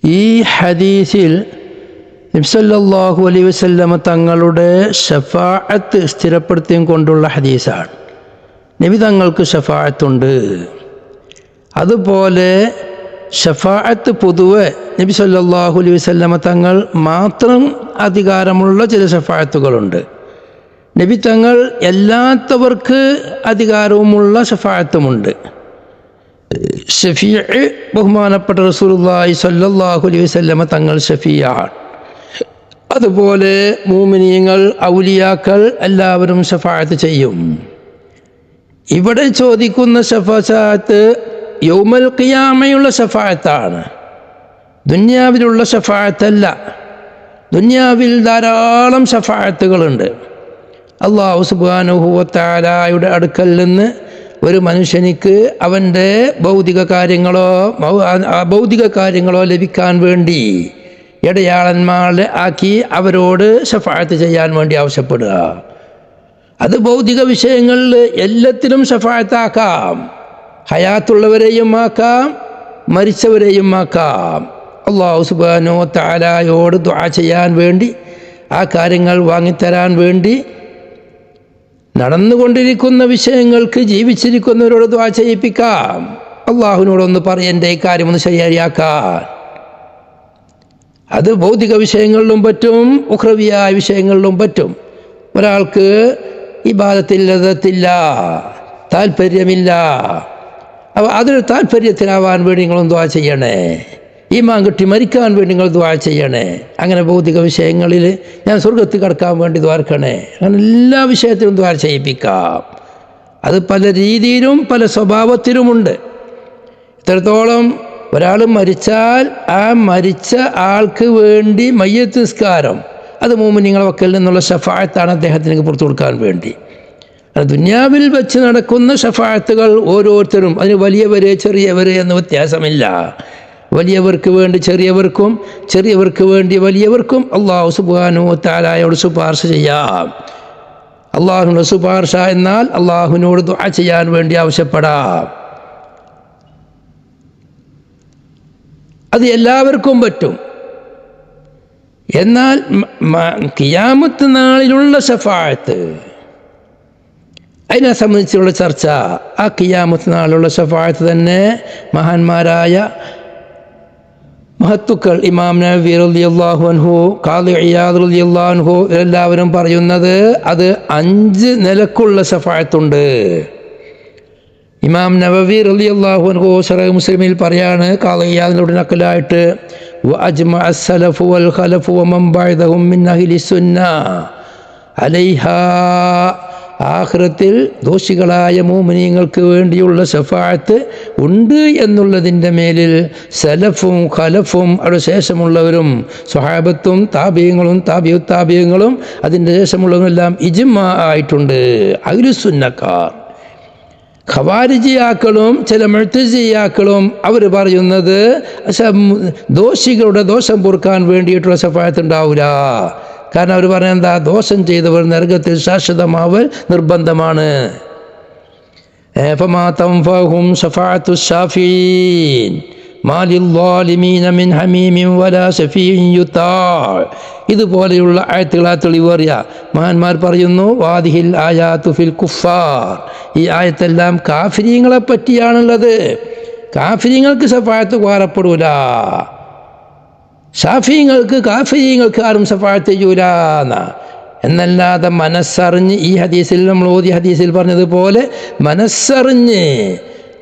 ഈ ഹദീസിൽ നബി സല്ലല്ലാഹു അലൈഹി വസല്ലമ തങ്ങളുടെ ശഫാഅത്ത് സ്ഥിരപ്പെടുത്തിയും കൊണ്ടുള്ള ഹദീസാണ്. നബി തങ്ങൾക്ക് ഷഫാഅത്തുണ്ട്. അതുപോലെ ഷഫാഅത്ത് പൊതുവെ നബി സല്ലല്ലാഹു അലൈഹി വസല്ലമ തങ്ങൾ മാത്രം അധികാരമുള്ള ചില ഷഫാഅത്തുകളുണ്ട്. നബി തങ്ങൾ എല്ലാത്തവർക്ക് അധികാരവുമുള്ള ഷഫാഅത്തുമുണ്ട്. ഷഫീഅ് ബഹുമാനപ്പെട്ട റസൂലുള്ളാഹി സ്വല്ലല്ലാഹു അലൈഹി വസല്ലമ തങ്ങൾ ഷഫീഅാണ്. അതുപോലെ മുഅ്മിനീങ്ങൾ, ഔലിയാക്കൾ എല്ലാവരും ഷഫാഅത്ത് ചെയ്യും. ഇവിടെ ചോദിക്കുന്ന ഷഫാഅത്ത് യൗമൽ ഖിയാമയുള്ള ഷഫാഅത്താണ്, ദുനിയാവിലുള്ള ഷഫാഅത്തല്ല. ദുനിയാവിൽ ധാരാളം ഷഫാഅത്തുകളുണ്ട്. അല്ലാഹു സുബ്ഹാനഹു വ തആലയുടെ അടുക്കൽ നിന്ന് ഒരു മനുഷ്യനിക്ക് അവൻ്റെ ഭൗതിക കാര്യങ്ങളോ ലഭിക്കാൻ വേണ്ടി ഇടയാളന്മാരെ ആക്കി അവരോട് ഷഫാഅത്ത് ചെയ്യാൻ വേണ്ടി ആവശ്യപ്പെടുക. അത് ഭൗതിക വിഷയങ്ങളിൽ എല്ലാത്തിനും ഷഫാഅത്താക്കാം. ഹയാത്തുള്ളവരെയും ആക്കാം, മരിച്ചവരെയും ആക്കാം. അല്ലാഹു സുബ്ഹാനഹു വ തആലയോട് ദുആ ചെയ്യാൻ വേണ്ടി, ആ കാര്യങ്ങൾ വാങ്ങിത്തരാൻ വേണ്ടി, നടന്നുകൊണ്ടിരിക്കുന്ന വിഷയങ്ങൾക്ക് ജീവിച്ചിരിക്കുന്നവരോട് ദുആ ചെയ്യിപ്പിക്കാം. അള്ളാഹുവിനോടൊന്ന് പറയെൻ്റെ ഈ കാര്യമൊന്ന് ശരിയാക്കാൻ. അത് ഭൗതിക വിഷയങ്ങളിലും പറ്റും, ഉഖ്റവിയായ വിഷയങ്ങളിലും പറ്റും. ഒരാൾക്ക് ഇബാദത്തിൽ ലദത്തില്ല, താല്പര്യമില്ല, അപ്പോൾ അതിന് താല്പര്യത്തിനാവാൻ വേണ്ടി നിങ്ങളൊന്ന് ദുആ ചെയ്യണേ. ഈമാൻ കിട്ടി മരിക്കാൻ വേണ്ടി നിങ്ങൾ ദുആ ചെയ്യണേ. അങ്ങനെ ഭൗതിക വിഷയങ്ങളിൽ ഞാൻ സ്വർഗ്ഗത്തിൽ കടക്കാൻ വേണ്ടി ദ്വാരക്കണേ. അങ്ങനെ എല്ലാ വിഷയത്തിലും ദ്വാര ചെയ്യിപ്പിക്കാം. അത് പല രീതിയിലും പല സ്വഭാവത്തിലുമുണ്ട്. ഇത്രത്തോളം ഒരാൾ മരിച്ചാൽ ആ മരിച്ച ആൾക്ക് വേണ്ടി മയ്യത്ത് നിസ്കാരം, അത് മുഅ്മിനീങ്ങളുടെ വക്കൽ നിന്നുള്ള ഷഫാഅത്താണ് അദ്ദേഹത്തിന് പുറത്തു കൊടുക്കാൻ വേണ്ടി. ദുനിയാവിൽ വെച്ച് നടക്കുന്ന ഷഫാഅത്തുകൾ ഓരോരുത്തരും, അതിന് വലിയവരെ ചെറിയവരെ എന്ന വ്യത്യാസമില്ല. വലിയവർക്ക് വേണ്ടി ചെറിയവർക്കും, ചെറിയവർക്ക് വേണ്ടി വലിയവർക്കും അല്ലാഹു സുബ്ഹാനഹു വ തആലയോട് ശുപാർശ ചെയ്യാം. അള്ളാഹുവിനോട് ശുപാർശ എന്നാൽ അള്ളാഹുവിനോട് ദുആ ചെയ്യാൻ വേണ്ടി ആവശ്യപ്പെടാം. അത് എല്ലാവർക്കും പറ്റും. എന്നാൽ ഖിയാമത്ത് നാളിലുള്ള ഷഫാഅത്ത്, അതിനെ സംബന്ധിച്ചുള്ള ചർച്ച, ആ ഖിയാമത്ത് നാളിലുള്ള ഷഫാഅത്ത് തന്നെ മഹാന്മാരായ മഹത്തുക്കൾ ഇമാം നവവി റളിയല്ലാഹു അൻഹു, ഖാദി ഇയാദ് റളിയല്ലാഹു അൻഹു എല്ലാവരും പറയുന്നത് അത് 5 നിലക്കുള്ള ഷഫാഅത്തുണ്ട്. ഇമാം നവവി റളിയല്ലാഹു അൻഹു ശറഹ് മുസ്ലിമിൽ പറയാണ്, ഖാദി ഇയാദിനോട് നക്കലായിട്ട്, വഅജ്മഅ അസ്സലഫു വൽ ഖലഫു വമൻ ബഅദഹും മിൻ അഹ്ലി സുന്ന അലൈഹാ, ആഖിറത്തിൽ ദോഷികളായ മുഅ്മിനീങ്ങൾക്ക് വേണ്ടിയുള്ള ഷഫാഅത്ത് ഉണ്ട് എന്നുള്ളതിൻ്റെ മേലിൽ സലഫും ഖലഫും അവിടെ ശേഷമുള്ളവരും സ്വഹാബത്തും താബിയങ്ങളും താബിയുത്താബിയങ്ങളും അതിൻ്റെ ശേഷമുള്ളവരെല്ലാം ഇജ്മാ ആയിട്ടുണ്ട്. അഹ്ലുസുന്നക്കാർ, ഖവാരിജിയാക്കളും ചില മുഅ്തസിലിയാക്കളും അവർ പറയുന്നത് ദോഷികളുടെ ദോഷം പൊറുക്കാൻ വേണ്ടിയിട്ടുള്ള ഷഫാഅത്ത് ഉണ്ടാവില്ല. കാരണം അവർ പറഞ്ഞ എന്താ, ദോഷം ചെയ്തവർ നരകത്തിൽ ശാശ്വതമാവൽ നിർബന്ധമാണ്. ഫമാ തൻഫഉഹും ശഫാഅത്തു ശാഫിഈൻ മാ ലിൽളാലിമീന മിൻ ഹമീമിൻ വലാ ശഫീഇൻ യുതാ. ഇതുപോലെയുള്ള ആയത്തുകളാ തെളിവേറിയ മഹാന്മാർ പറയുന്നു, വാദിഹിൽ ആയാത്തു ഫിൽ കുഫാർ, ഈ ആയത്തെല്ലാം കാഫിരീങ്ങളെ പറ്റിയാണുള്ളത്. കാഫിരീങ്ങൾക്ക് ഷഫാഅത്ത് ഉപകാരപ്പെടൂല. ഷാഫിങ്ങൾക്ക് കാഫിങ്ങൾക്ക് ആരും ഷഫാഅത്ത് ചെയ്യൂല എന്നല്ലാതെ മനസ്സറിഞ്ഞ്, ഈ ഹദീസിൽ നമ്മൾ ഓതിയ ഹദീസിൽ പറഞ്ഞതുപോലെ മനസ്സറിഞ്ഞ്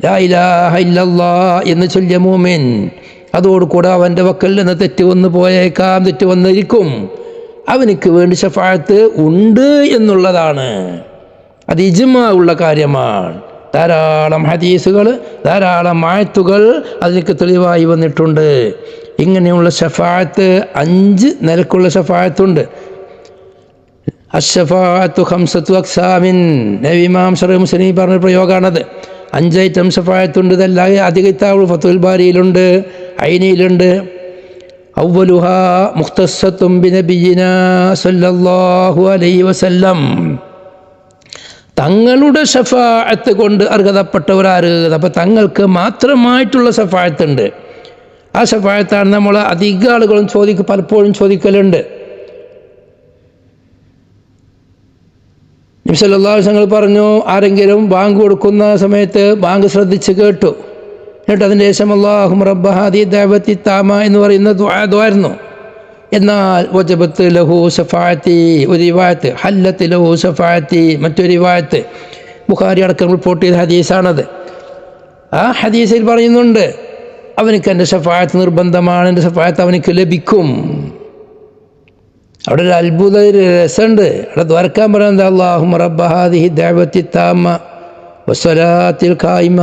ലാ ഇലാഹ ഇല്ലല്ലാഹ് എന്ന് ചൊല്ലിയ മുഅ്മിൻ, അതോടുകൂടെ അവൻ്റെ വക്കൽ നിന്ന് തെറ്റ് വന്നു പോയേക്കാം, തെറ്റ് വന്നിരിക്കും, അവനിക്ക് വേണ്ടി ഷഫാഅത്ത് ഉണ്ട് എന്നുള്ളതാണ്. അത് ഇജ്മാ ഉള്ള കാര്യമാണ്. ധാരാളം ഹദീസുകൾ, ധാരാളം ആയത്തുകൾ അതിലേക്ക് തെളിവായി വന്നിട്ടുണ്ട്. ഇങ്ങനെയുള്ള ഷഫാഅത്ത് 5 നിലക്കുള്ള ഷഫാഅത്തുണ്ട്. അഷ്ശഫാഅത്തു ഖംസത്തു അഖ്സാമിൻ, നബി ഇമാം ശറഹ് മുസ്ലിം പറഞ്ഞ പ്രയോഗമാണത്. 5 ഐറ്റം ഷഫാഅത്തുണ്ട്. ഇതെല്ലാം അധിക കിതാബുൽ ഫത്ഹുൽ ബാരിയിലുണ്ട്, ഐനിയിലുണ്ട്. അവ്വലുഹാ മുഖ്തസ്സത്തും ബിനബിയിനാ സല്ലല്ലാഹു അലൈഹി വസല്ലം, തങ്ങളുടെ ഷഫാഅത്ത് കൊണ്ട് അർഹതപ്പെട്ടവരാര്, അപ്പം തങ്ങൾക്ക് മാത്രമായിട്ടുള്ള ഷഫാഅത്തുണ്ട്. ആ ഷഫാഅത്താണ് നമ്മൾ അധിക ആളുകളും പലപ്പോഴും ചോദിക്കലുണ്ട്. നബി സല്ലല്ലാഹു അലൈഹി വസല്ലം പറഞ്ഞു, ആരെങ്കിലും ബാങ്ക് കൊടുക്കുന്ന സമയത്ത് ബാങ്ക് ശ്രദ്ധിച്ച് കേട്ടു, എന്നിട്ട് അതിൻ്റെ ശേഷം അല്ലാഹുമ്മ റബ്ബ ഹാദി ദഅവത്തി താമ എന്ന് പറയുന്ന ദുആയിരുന്നു, എന്നാൽ വജബത്ത് ലഹു ശഫാഅത്തി, ഒരു റിവായത്ത് ഹല്ലത്ത് ലഹു ശഫാഅത്തി, മറ്റൊരു റിവായത്ത് ബുഖാരി അടക്കം റിപ്പോർട്ട് ചെയ്ത ഹദീസാണത്. ആ ഹദീസിൽ പറയുന്നുണ്ട്, അവനിക്ക് എൻ്റെ ശഫാഅത്ത് നിർബന്ധമാണ്, എൻ്റെ ശഫാഅത്ത് അവനിക്ക് ലഭിക്കും. അവിടെ ഒരു അത്ഭുത രസമുണ്ട്. അവിടെ ദ്വാരക്കാൻ പറയുന്നത് അല്ലാഹുമ്മ റബ്ബ ഹാദിഹി ദഅവത്തി താമ വസ്സലാത്തിൽ ഖായിമ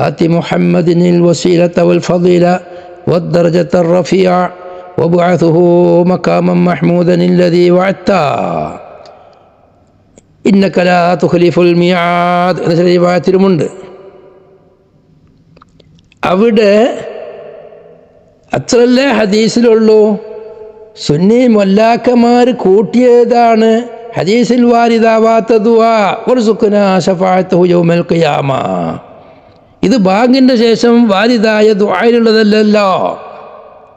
ആതി മുഹമ്മദിനിൽ വസീലത വൽ ഫളീല വദ്ദറജത റഫീഅ വബ്അത്ഹു മഖാമൻ മഹ്മൂദൻ അല്ലദീ വഅത്ത ഇന്നക ലാ തുഖ്ലിഫുൽ മിആദ് എന്ന റിവായത്തിലുമുണ്ട്. അവിടെ അത്രല്ലേ ഹദീസിലുള്ളൂ. സുന്നി മൊല്ലാക്കന്മാർ കൂട്ടിയതാണ് ഹദീസിൽ വാരിദാവാത്ത ദുആ വർസുഖ്നാ ശഫാഅത്തഹു യൗമൽ ഖിയാമ. ഇത് ബാങ്കിൻ്റെ ശേഷം വാരിദായ ദുആയിലുള്ളതല്ലല്ലോ,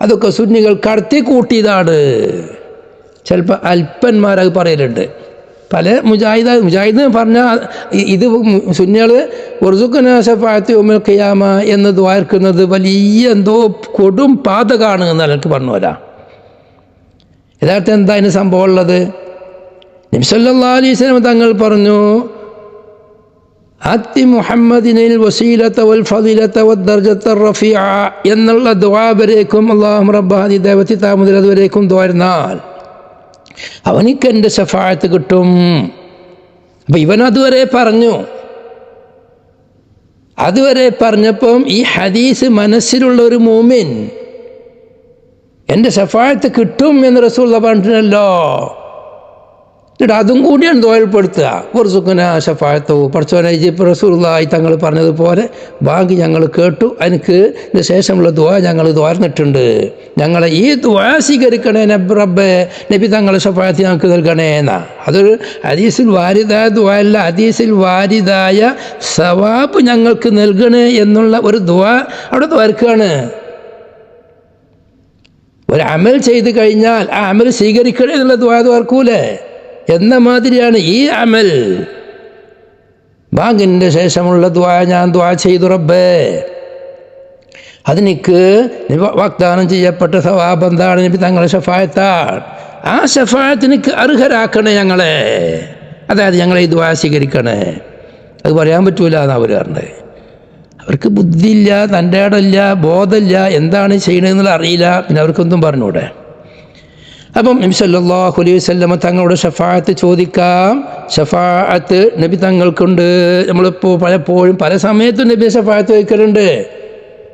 അതൊക്കെ സുന്നികൾ കടത്തി കൂട്ടിയതാണ്. ചിലപ്പോൾ അല്പന്മാരത് പറയലുണ്ട്. പല മുജാഹിദ് പറഞ്ഞാൽ ഇത് സുന്നികൾ വർസുഖ്നാ ശഫാഅത്തഹു യൗമൽ ഖിയാമ എന്ന് ദ്വാർക്കുന്നത് വലിയ എന്തോ കൊടും പാതകാണ് എന്ന് എനിക്ക് പറഞ്ഞു വരാം. യഥാർത്ഥം എന്താ അതിന് സംഭവം ഉള്ളത്? നബി സല്ലല്ലാഹു അലൈഹി വസല്ലം തങ്ങൾ പറഞ്ഞു, ആതി മുഹമ്മദിനിൽ വസീലത വൽ ഫളീലത വദ്ദർജത റഫീഅ എന്നുള്ള ദുആ വരേക്കും അല്ലാഹുമ്മ റബ്ബ ഹാദി ദഅവത്തി താമ മുതൽ അതുവരേക്കും ദുആയിരുന്നാൽ അവനിക്ക് എൻ്റെ ശഫാഅത്ത് കിട്ടും. അപ്പം ഇവൻ അതുവരെ പറഞ്ഞു. അതുവരെ പറഞ്ഞപ്പം ഈ ഹദീസ് മനസ്സിലുള്ള ഒരു മൂമിൻ എൻ്റെ ശഫാഅത്ത് കിട്ടും എന്ന് റസൂലുള്ളാഹി പറഞ്ഞിട്ടുണ്ടല്ലോ, എന്നിട്ട് അതും കൂടിയാണ് ദുആയിൽപ്പെടുത്തുക. വർസുഖ്നാ ശഫാഅത്തഹു, പടച്ചോനെ ഇപ്പോൾ റസൂലുള്ളാഹി തങ്ങൾ പറഞ്ഞതുപോലെ ബാങ്ക് ഞങ്ങൾ കേട്ടു, എനിക്ക് ഇതിന് ശേഷമുള്ള ദുആ ഞങ്ങൾ ദ്വാർന്നിട്ടുണ്ട്, ഞങ്ങളെ ഈ ദുആ സ്വീകരിക്കണേ റബ്ബേ, നബി തങ്ങളെ ശഫാഅത്ത് ഞങ്ങൾക്ക് നൽകണേ എന്നാ. അതൊരു ഹദീസിൽ വാരിദായ ദുആ അല്ല, ഹദീസിൽ വാരിദായ സവാബ് ഞങ്ങൾക്ക് നൽകണേ എന്നുള്ള ഒരു ദുആ അവിടെ ദ്വാർക്കുകയാണ്. ഒരു അമൽ ചെയ്ത് കഴിഞ്ഞാൽ ആ അമൽ സ്വീകരിക്കണേ എന്നുള്ള ദുആ ദ്വാർക്കൂലേ എന്ന മാതിരിയാണ് ഈ അമൽ. ബാങ്കിൻ്റെ ശേഷമുള്ള ദുആ ഞാൻ ദുആ ചെയ്തു റബ്ബേ, അതിനിക്ക് വാഗ്ദാനം ചെയ്യപ്പെട്ട സവാബ് എന്താണ്? നബി തങ്ങളെ ശഫാഅത്താണ്. ആ ശഫാഅത്തിനിക്ക് അർഹരാക്കണേ ഞങ്ങളെ, അതായത് ഞങ്ങളെ ഈ ദുആ സ്വീകരിക്കണേ. അത് പറയാൻ പറ്റൂല എന്നാണ് അവർ പറഞ്ഞത്. അവർക്ക് ബുദ്ധിയില്ല, തൻ്റെ ഇടമില്ല, ബോധമില്ല, എന്താണ് ചെയ്യണമെന്നുള്ള അറിയില്ല, പിന്നെ അവർക്കൊന്നും പറഞ്ഞൂടെ. അപ്പം നബി സല്ലല്ലാഹു അലൈഹി വസല്ലം തങ്ങളുടെ ഷഫാഅത്ത് ചോദിക്കാം. ഷഫാഅത്ത് നബി തങ്ങൾക്കുണ്ട്. നമ്മളിപ്പോൾ പലപ്പോഴും പല സമയത്തും നബി ഷഫാഅത്ത് ചോദിക്കലുണ്ട്.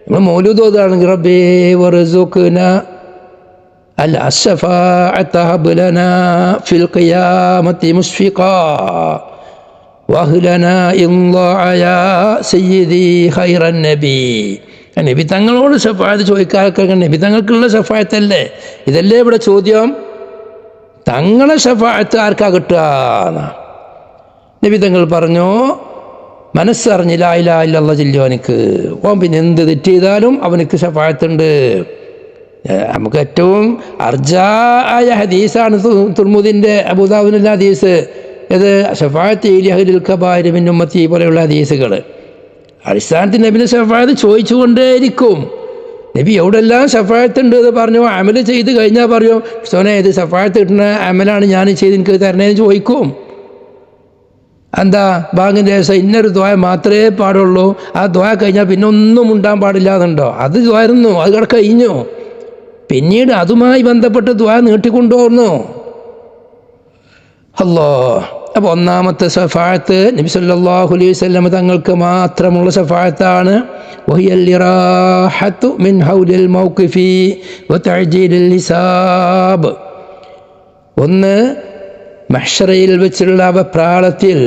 നമ്മൾ മൗലൂദ് ഓതുകയാണെങ്കിൽ റബ്ബേ വർസുഖ്നാ അൽ അശ്ശഫാഅത ഹബ് ലനാ ഫിൽ ഖിയാമത്തി മുശ്ഫിഖാ വഹ്ലനാ ഇല്ലാഅ സയ്യിദി ഖൈറൻ നബി. നബി തങ്ങളോട് ശഫാഅത്ത് ചോദിക്കാനൊക്കെ നബി തങ്ങൾക്കുള്ള ശഫാഅത്തല്ലേ? ഇതല്ലേ ഇവിടെ ചോദ്യം. തങ്ങളെ ശഫാഅത്ത് ആർക്കാ കിട്ടുക? നബി തങ്ങൾ പറഞ്ഞു, മനസ്സറിഞ്ഞ് ലാ ഇലാഹ ഇല്ലല്ലാഹ് ചൊല്ലിയവനിക്ക് ഓൻ പിന്നെ എന്ത് തെറ്റ് ചെയ്താലും അവനക്ക് ശഫാഅത്തുണ്ട്. നമുക്ക് ഏറ്റവും അർജാ ആയ ഹദീസാണ് തുർമുദിൻ്റെ അബൂദാവൂദിൻ്റെ ഹദീസ്. ഇത് ശഫാഅത്ത് ലി അഹ്ലിൽ കബായിരി മിൻ ഉമ്മത്തി പോലെയുള്ള ഹദീസുകൾ. അടിസ്ഥാനത്തിൽ നബിൻ്റെ ശഫാഅത്ത് ചോദിച്ചുകൊണ്ടേയിരിക്കും. നബി എവിടെല്ലാം ശഫാഅത്ത് ഉണ്ട് എന്ന് പറഞ്ഞു, അമൽ ചെയ്ത് കഴിഞ്ഞാൽ പറയും സോനെ ഇത് ശഫാഅത്ത് കിട്ടുന്ന അമലാണ് ഞാൻ ചെയ്ത് എനിക്ക് തരണേന്ന് ചോദിക്കും. എന്താ ബാങ്കിൻ്റെ ദിവസം ഇന്നൊരു ദ്വാ മാത്രമേ പാടുള്ളൂ, ആ ദ്വാ കഴിഞ്ഞാൽ പിന്നെ ഒന്നും ഉണ്ടാൻ പാടില്ല എന്നുണ്ടോ? അത് ദ്വാരുന്നു, അത് കിട കഴിഞ്ഞു. പിന്നീട് അതുമായി ബന്ധപ്പെട്ട് ദ്വാ നീട്ടിക്കൊണ്ടുപോകുന്നു. അല്ലാ. അപ്പോൾ ഒന്നാമത്തെ ശഫാഅത്ത് നബി സല്ലല്ലാഹു അലൈഹി വസല്ലം തങ്ങൾക്ക് മാത്രമുള്ള ശഫാഅത്താണ്. വഹിയൽ ഇറാഹത്തു മിൻ ഹൗലിൽ മൗഖിഫി വതഅജീലിൽ ഹിസാബ്. ഒന്ന്, മഹ്ശറയിൽ വെച്ചുള്ള വെപ്രാളത്തിൽ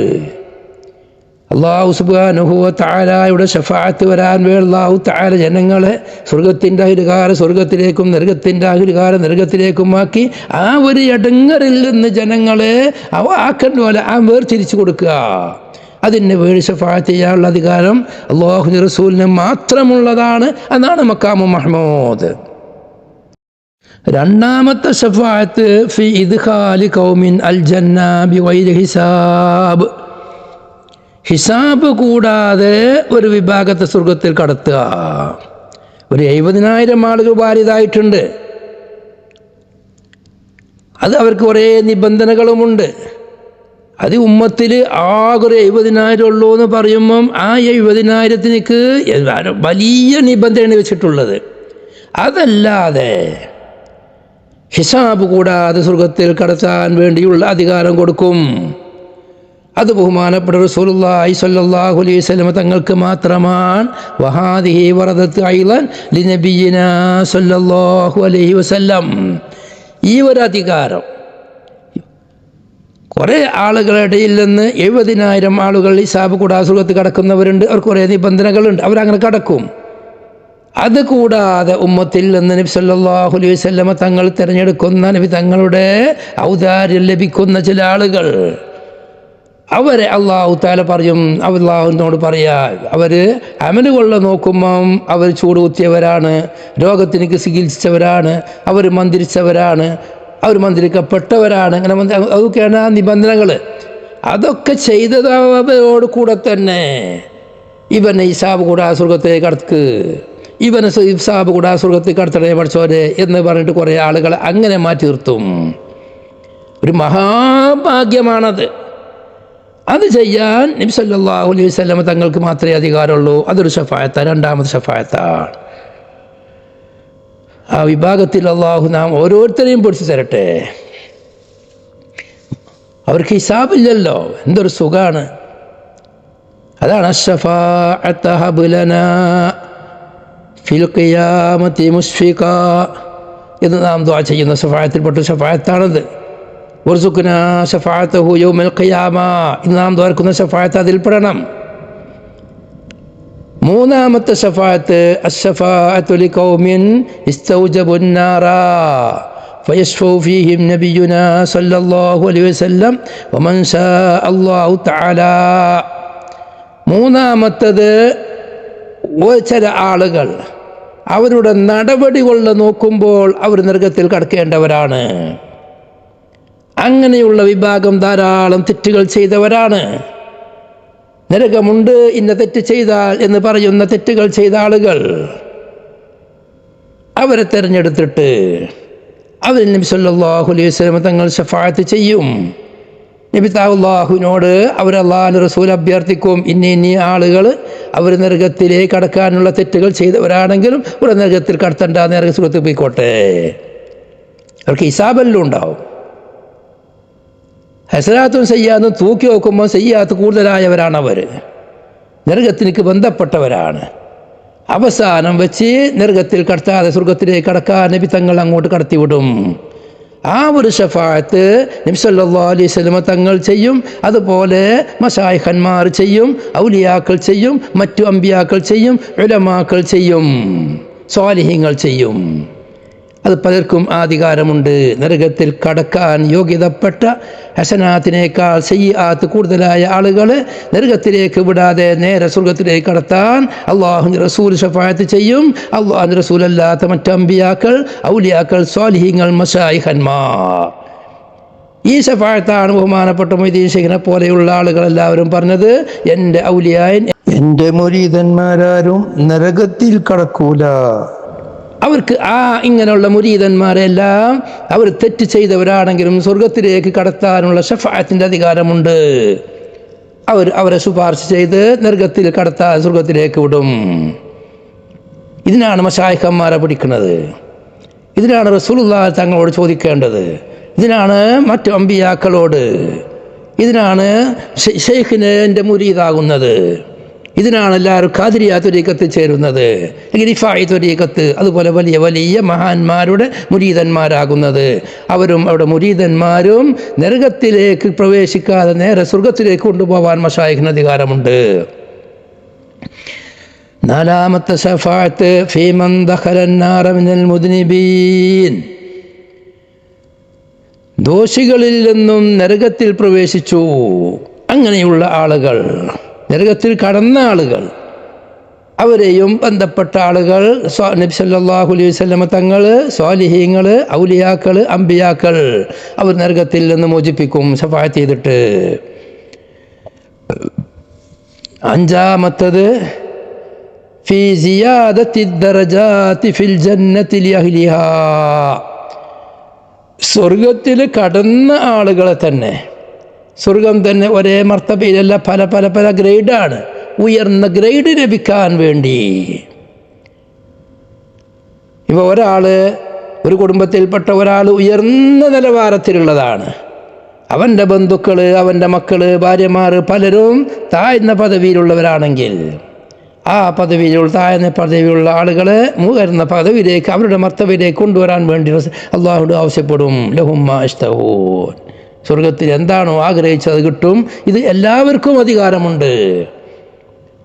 അല്ലാഹു സുബ്ഹാനഹു വ തആലയുടെ ശഫാഅത്ത് വരാൻ വേണ്ടി അല്ലാഹു തആല ജനങ്ങളെ സ്വർഗത്തിൻ്റെ അഹിലുകാരെ സ്വർഗത്തിലേക്കും നരകത്തിൻ്റെ അഹിലുകാരെ നരകത്തിലേക്കും ആക്കി ആ ഒരു ഇടങ്ങറിൽ നിന്ന് ജനങ്ങളെ ആക്കേണ്ട പോലെ ആ വേർതിരിച്ചു കൊടുക്കുക. അതിന് വേണ്ടി ശഫാഅത്ത് ചെയ്യാനുള്ള അധികാരം അല്ലാഹുവിൻ്റെ റസൂലിന് മാത്രമുള്ളതാണ്. അതാണ് മഖാമു മഹ്മൂദ്. രണ്ടാമത്തെ ഷഫാഅത്ത് ഫി ഇദ്ഖാലി ഖൗമിൻ അൽ ജന്ന ബിഗൈരി ഹിസാബ്. ഹിസാബ് കൂടാതെ ഒരു വിഭാഗത്തെ സ്വർഗത്തിൽ കടത്തുക. ഒരു 70,000 ആളുകൾ വാരിതായിട്ടുണ്ട്. അത് അവർക്ക് കുറേ നിബന്ധനകളുമുണ്ട്. അത് ഉമ്മത്തിൽ ആകെ ഒരു 70,000 ഉള്ളൂ എന്ന് പറയുമ്പം ആ 70,000-ക്ക് വലിയ നിബന്ധനയാണ് വെച്ചിട്ടുള്ളത്. അതല്ലാതെ ഹിസാബ് കൂടാതെ സ്വർഗത്തിൽ കടത്താൻ വേണ്ടിയുള്ള അധികാരം കൊടുക്കും. അത് ബഹുമാനപ്പെട്ട റസൂലുള്ളാഹി സ്വല്ലല്ലാഹു അലൈഹി വസല്ലം തങ്ങൾക്ക് മാത്രമാണ്. വഹാദിഹി വറദത്ത് അയ്ളൻ ലിനബിയിനാ സ്വല്ലല്ലാഹു അലൈഹി വസല്ലം. ഈ ഒരു അധികാരം കുറേ ആളുകളുടെ ഇടയിൽ നിന്ന് 70,000 ആളുകൾ ഹിസാബ് കൂടാതെ സ്വർഗത്തിൽ കടക്കുന്നവരുണ്ട്. അവർക്ക് കുറേ നിബന്ധനകളുണ്ട്, അവരങ്ങനെ കടക്കും. അത് കൂടാതെ ഉമ്മത്തിൽ നിന്ന് നബി സല്ലല്ലാഹു അലൈഹി വസല്ലം തങ്ങൾ തിരഞ്ഞെടുക്കുന്ന നബി തങ്ങളുടെ ഔദാര്യം ലഭിക്കുന്ന ചില ആളുകൾ, അവരെ അള്ളാഹു തആല പറയും, അള്ളാഹുവിനോട് പറയാ, അവർ അമലുകൊള്ള നോക്കുമ്പം അവർ ചൂട് കുത്തിയവരാണ്, രോഗത്തിന് ചികിത്സിച്ചവരാണ്, അവർ മന്ത്രിച്ചവരാണ്, അവർ മന്ത്രിക്കപ്പെട്ടവരാണ്. അങ്ങനെ അതൊക്കെയാണ് ആ നിബന്ധനകൾ. അതൊക്കെ ചെയ്തതോട് കൂടെ തന്നെ ഇവനെ ഹിസാബ് കൂടാതെ സ്വർഗത്തേക്ക് കടക്ക്, ഇവനെ ഹിസാബ് കൂടാതെ സ്വർഗത്തേക്ക് കടത്തണേ പഠിച്ചോരെ എന്ന് പറഞ്ഞിട്ട് കുറേ ആളുകൾ അങ്ങനെ മാറ്റി നിർത്തും. ഒരു മഹാഭാഗ്യമാണത്. അത് ചെയ്യാൻ നബി സല്ലല്ലാഹു അലൈഹി വസല്ലം തങ്ങൾക്ക് മാത്രമേ അധികാരമുള്ളൂ. അതൊരു ഷഫാഅത്താണ്, രണ്ടാമത്തെ ഷഫാഅത്താണ്. ആ വിഭാഗത്തിൽ അള്ളാഹു നാം ഓരോരുത്തരെയും പിടിച്ചു തരട്ടെ. അവർക്ക് ഹിസാബില്ലല്ലോ, എന്തൊരു സുഖമാണ്. അതാണ് അശ്ശഫാഅത്ത് ഹബ് ലനാ ഫിൽ ഖിയാമത്തി മുശ്ഫിഖ എന്ന് നാം ദുആ ചെയ്യുന്ന ഷഫാഅത്തിൽപ്പെട്ട ഷഫാഅത്താണത്. വർസുഖ്നാ ശഫാഅത്തഹു യൗമൽ ഖിയാമ എന്ന് നാം ദുആർക്കുന്ന ഷഫാഅത്ത് അതിൽപ്പെടണം. മൂന്നാമത്തെ ഷഫാഅത്ത് അശ്ശഫാഅത്തു ലിഖൗമിൻ ഇസ്തൗജബുൻ നാറ ഫയശ്ഫഉ ഫീഹിം നബിയുനാ സല്ലല്ലാഹു അലൈഹി വസല്ലം വമൻ ശാ അല്ലാഹു തആല. മൂന്നാമത്തത് ചില ആളുകൾ അവരുടെ നടപടികൾ നോക്കുമ്പോൾ അവർ നരകത്തിൽ കടക്കേണ്ടവരാണ്. അങ്ങനെയുള്ള വിഭാഗം ധാരാളം തെറ്റുകൾ ചെയ്തവരാണ്. നരകമുണ്ട് ഇന്ന തെറ്റ് ചെയ്താൽ എന്ന് പറയുന്ന തെറ്റുകൾ ചെയ്ത ആളുകൾ, അവരെ തിരഞ്ഞെടുത്തിട്ട് അവർ നബി സല്ലല്ലാഹു അലൈഹി വസല്ലം തങ്ങൾ ശഫാഅത്ത് ചെയ്യും. നബി അല്ലാഹുവിനോട് അവർ അല്ലാഹുവിന്റെ റസൂൽ അഭ്യർത്ഥിക്കും, ഇന്ന ആളുകൾ അവർ നരകത്തിലേക്ക് കടക്കാനുള്ള തെറ്റുകൾ ചെയ്തവരാണെങ്കിലും ഒരു നരകത്തിൽ കടത്തണ്ട, നരക സുഖത്ത് പോയിക്കോട്ടെ. അവർക്ക് ഹിസാബെല്ലാം ഉണ്ടാവും. ഹസനാത്തും സയ്യാത്തും തൂക്കി നോക്കുമ്പോൾ സയ്യാത്ത് കൂടുതലായവരാണ് അവർ, നരകത്തിലേക്ക് ബന്ധപ്പെട്ടവരാണ്. അവസാനം വെച്ച് നരകത്തിൽ കടത്താതെ സ്വർഗത്തിലേക്ക് കടക്കാൻ നബി തങ്ങൾ അങ്ങോട്ട് കടത്തിവിടും. ആ ഒരു ഷഫാഅത്ത് നബി സല്ലല്ലാഹു അലൈഹി വസല്ലം തങ്ങൾ ചെയ്യും. അതുപോലെ മശായിഖന്മാർ ചെയ്യും, ഔലിയാക്കൾ ചെയ്യും, മറ്റു അമ്പിയാക്കൾ ചെയ്യും, ഉലമാക്കൾ ചെയ്യും, സ്വാലിഹീങ്ങൾ ചെയ്യും. അത് പലർക്കും അധികാരമുണ്ട്. നരകത്തിൽ കടക്കാൻ യോഗ്യതപ്പെട്ട ഹസനാത്തിനേക്കാൾ സയ്യിആത്ത് കൂടുതലായ ആളുകൾ നരകത്തിലേക്ക് വിടാതെ നേരെ സ്വർഗത്തിലേക്ക് കടത്താൻ അല്ലാഹുവിന്റെ റസൂൽ ശഫാഅത്ത് ചെയ്യും. അല്ലാഹുവിന്റെ റസൂൽ അല്ലാത്ത മറ്റ് അമ്പിയാക്കൾ, ഔലിയാക്കൾ, സ്വാലിഹീങ്ങൾ, മശായിഖന്മാർ. ഈ ശഫാഅത്താണ് ബഹുമാനപ്പെട്ട മൊയ്തീൻ ശൈഖിനെ പോലെയുള്ള ആളുകളെല്ലാവരും പറഞ്ഞത്, എൻ്റെ ഔലിയായൻ, എൻ്റെ മുരീദന്മാരാരും നരകത്തിൽ കടക്കൂല. അവർക്ക് ഇങ്ങനെയുള്ള മുരീദന്മാരെല്ലാം അവർ തെറ്റ് ചെയ്തവരാണെങ്കിലും സ്വർഗത്തിലേക്ക് കടത്താനുള്ള ഷഫാഅത്തിൻ്റെ അധികാരമുണ്ട്. അവരെ ശുപാർശ ചെയ്ത് നരകത്തിൽ കടത്താൻ സ്വർഗത്തിലേക്ക് വിടും. ഇതിനാണ് മശായിഖന്മാരെ പിടിക്കുന്നത്. ഇതിനാണ് റസൂലുള്ളാഹി തങ്ങളോട് ചോദിക്കേണ്ടത്. ഇതിനാണ് മറ്റു അമ്പിയാക്കളോട്, ഇതിനാണ് ഷെയ്ഖിന് എൻ്റെ മുരീദാകുന്നത്. ഇതിനാണ് എല്ലാവരും ഖാദിരിയ ത്വരീഖത്തിൽ ചേരുന്നത്, റിഫായി ത്വരീഖത്ത്, അതുപോലെ വലിയ വലിയ മഹാന്മാരുടെ മുരീദന്മാരാകുന്നത്. അവരും അവരുടെ മുരീദന്മാരും നരകത്തിലേക്ക് പ്രവേശിക്കാതെ നേരെ സ്വർഗത്തിലേക്ക് കൊണ്ടുപോകാൻ മശായിഖിന് അധികാരമുണ്ട്. നാലാമത്തെ ശഫാഅത്ത് ഫീമൻ ദഖലൻ നാറ മിനൽ മുദ്നിബീൻ, ദോഷികളിൽ നിന്നും നരകത്തിൽ പ്രവേശിച്ചു. അങ്ങനെയുള്ള ആളുകൾ, നരകത്തിൽ കടന്ന ആളുകൾ, അവരെയും ബന്ധപ്പെട്ട ആളുകൾ നബി സല്ലല്ലാഹു അലൈഹി വസല്ലമ തങ്ങൾ, സ്വാലിഹീങ്ങൾ, ഔലിയാക്കൾ, അമ്പിയാക്കൾ അവർ നരകത്തിൽ നിന്ന് മോചിപ്പിക്കും ശഫാഅത്ത് ചെയ്തിട്ട്. അഞ്ചാമത്തത് ഫീ സിയാദത്തി ദറജാതി ഫിൽ ജന്നതി ലിഅഹ്ലിഹാ, സ്വർഗത്തിൽ കടന്ന ആളുകളെ തന്നെ, സ്വർഗം തന്നെ ഒരേ മർത്തബയിലല്ല, പല പല പല ഗ്രേഡാണ്, ഉയർന്ന ഗ്രേഡ് ലഭിക്കാൻ വേണ്ടി. ഇപ്പോൾ ഒരു കുടുംബത്തിൽപ്പെട്ട ഒരാൾ ഉയർന്ന നിലവാരത്തിലുള്ളതാണ്, അവൻ്റെ ബന്ധുക്കൾ, അവൻ്റെ മക്കൾ, ഭാര്യമാർ പലരും താഴ്ന്ന പദവിയിലുള്ളവരാണെങ്കിൽ ആ താഴ്ന്ന പദവിയുള്ള ആളുകളെ ഉയർന്ന പദവിയിലേക്ക്, അവരുടെ മർത്തബയിലേക്ക് കൊണ്ടുവരാൻ വേണ്ടി അള്ളാഹുവോട് ആവശ്യപ്പെടും. ലഹും മാ യശ്തഹൂൻ, സ്വർഗത്തിൽ എന്താണോ ആഗ്രഹിച്ചത് കിട്ടും. ഇത് എല്ലാവർക്കും അധികാരമുണ്ട്.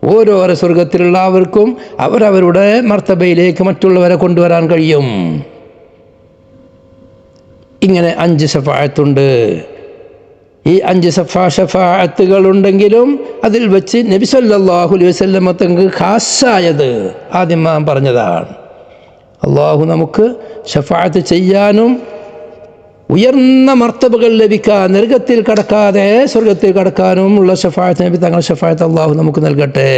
ഓരോരോ സ്വർഗത്തിലുള്ളവർക്കും അവരവരുടെ മർത്തബയിലേക്ക് മറ്റുള്ളവരെ കൊണ്ടുവരാൻ കഴിയും. ഇങ്ങനെ 5 ശഫാഅത്തുണ്ട്. ഈ 5 ശഫാഅത്തുകളുണ്ടെങ്കിലും അതിൽ വെച്ച് നബി സല്ലല്ലാഹു അലൈഹി വസല്ലം തങ്ങൾക്ക് ഖാസായത് ആദ്യം നാം പറഞ്ഞതാണ്. അള്ളാഹു നമുക്ക് ശഫാഅത്ത് ചെയ്യാനും ഉയർന്ന മർത്തബകൾ ലഭിക്കാൻ, നരകത്തിൽ കടക്കാതെ സ്വർഗത്തിൽ കടക്കാനും ഉള്ള ശഫാഅത്ത് നബി തങ്ങളുടെ ശഫാഅത്ത് അള്ളാഹു നമുക്ക് നൽകട്ടെ.